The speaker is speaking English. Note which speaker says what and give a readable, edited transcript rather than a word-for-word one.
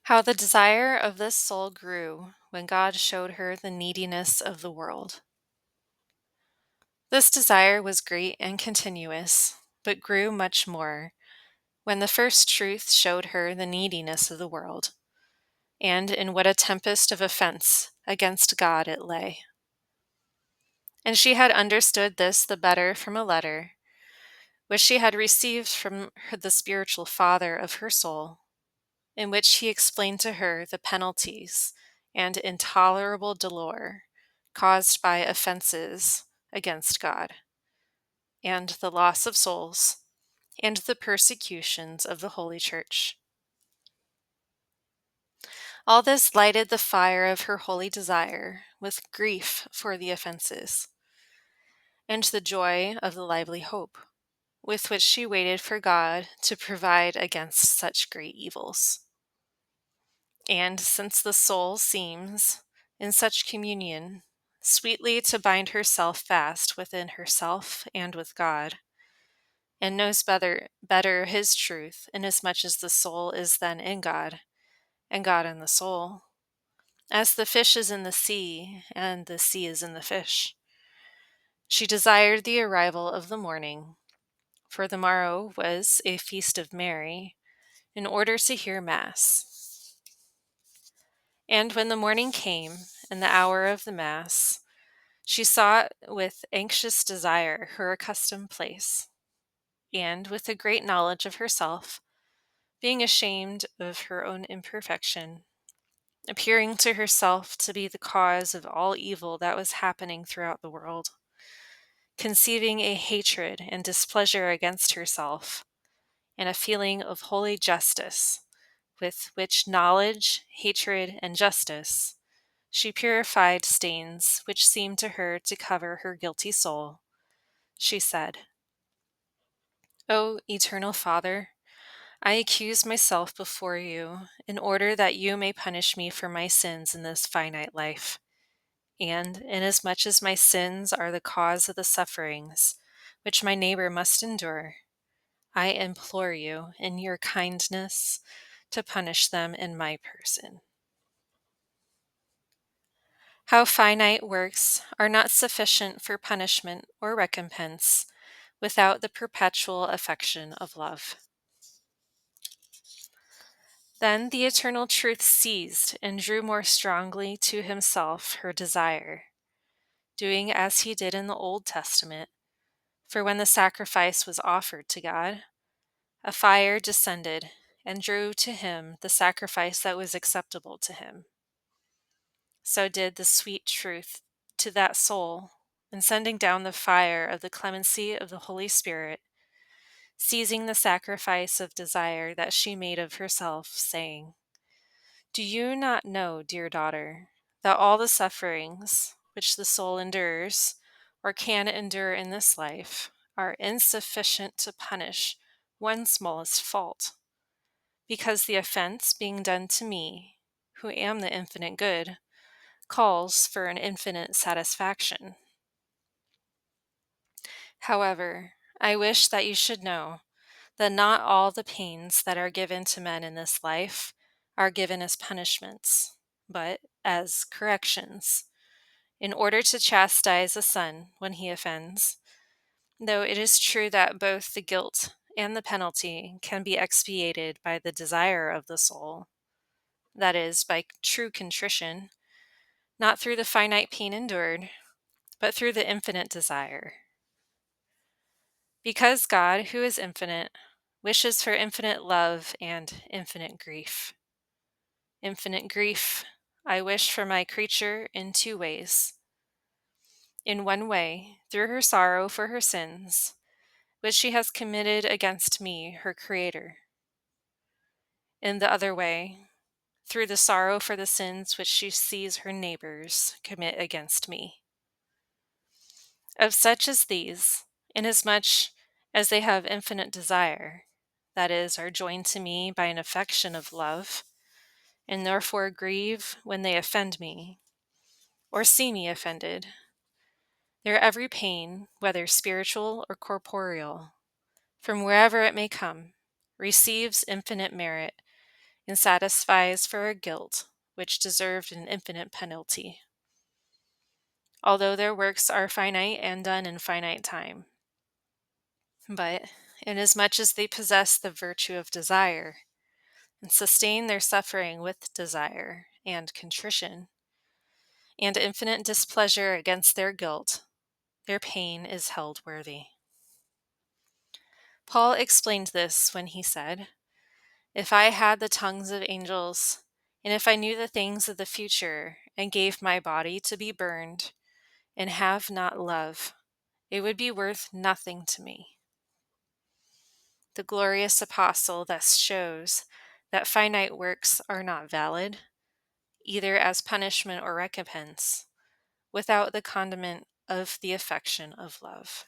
Speaker 1: How the desire of this soul grew when God showed her the neediness of the world. This desire was great and continuous, but grew much more when the first truth showed her the neediness of the world, and in what a tempest of offense against God it lay. And she had understood this the better from a letter, which she had received from the spiritual father of her soul, in which he explained to her the penalties and intolerable dolor caused by offenses against God, and the loss of souls, and the persecutions of the Holy Church. All this lighted the fire of her holy desire with grief for the offenses, and the joy of the lively hope with which she waited for God to provide against such great evils. And since the soul seems, in such communion, sweetly to bind herself fast within herself and with God, and knows better his truth, inasmuch as the soul is then in God, and God in the soul, as the fish is in the sea, and the sea is in the fish. She desired the arrival of the morning, for the morrow was a feast of Mary, in order to hear Mass. And when the morning came, and the hour of the Mass, she sought with anxious desire her accustomed place, and with a great knowledge of herself, being ashamed of her own imperfection, appearing to herself to be the cause of all evil that was happening throughout the world, conceiving a hatred and displeasure against herself, and a feeling of holy justice, with which knowledge, hatred, and justice she purified stains which seemed to her to cover her guilty soul. She said, O eternal Father, I accuse myself before you in order that you may punish me for my sins in this finite life. And inasmuch as my sins are the cause of the sufferings which my neighbor must endure, I implore you in your kindness to punish them in my person. How finite works are not sufficient for punishment or recompense without the perpetual affection of love. Then the eternal truth seized and drew more strongly to himself her desire, doing as he did in the Old Testament, for when the sacrifice was offered to God, a fire descended and drew to him the sacrifice that was acceptable to him. So did the sweet truth to that soul, in sending down the fire of the clemency of the Holy Spirit, seizing the sacrifice of desire that she made of herself, saying, Do you not know, dear daughter, that all the sufferings which the soul endures, or can endure in this life, are insufficient to punish one smallest fault? Because the offense being done to me, who am the infinite good, calls for an infinite satisfaction. However, I wish that you should know that not all the pains that are given to men in this life are given as punishments, but as corrections, in order to chastise a son when he offends, though it is true that both the guilt and the penalty can be expiated by the desire of the soul, that is, by true contrition, not through the finite pain endured, but through the infinite desire. Because God, who is infinite, wishes for infinite love and infinite grief. Infinite grief I wish for my creature in two ways. In one way, through her sorrow for her sins, which she has committed against me, her Creator. In the other way, through the sorrow for the sins which she sees her neighbors commit against me. Of such as these, inasmuch as they have infinite desire, that is, are joined to me by an affection of love, and therefore grieve when they offend me, or see me offended, their every pain, whether spiritual or corporeal, from wherever it may come, receives infinite merit and satisfies for a guilt which deserved an infinite penalty, although their works are finite and done in finite time. But inasmuch as they possess the virtue of desire, and sustain their suffering with desire and contrition, and infinite displeasure against their guilt, their pain is held worthy. Paul explained this when he said, "If I had the tongues of angels, and if I knew the things of the future, and gave my body to be burned, and have not love, it would be worth nothing to me." The glorious apostle thus shows that finite works are not valid, either as punishment or recompense, without the condiment of the affection of love.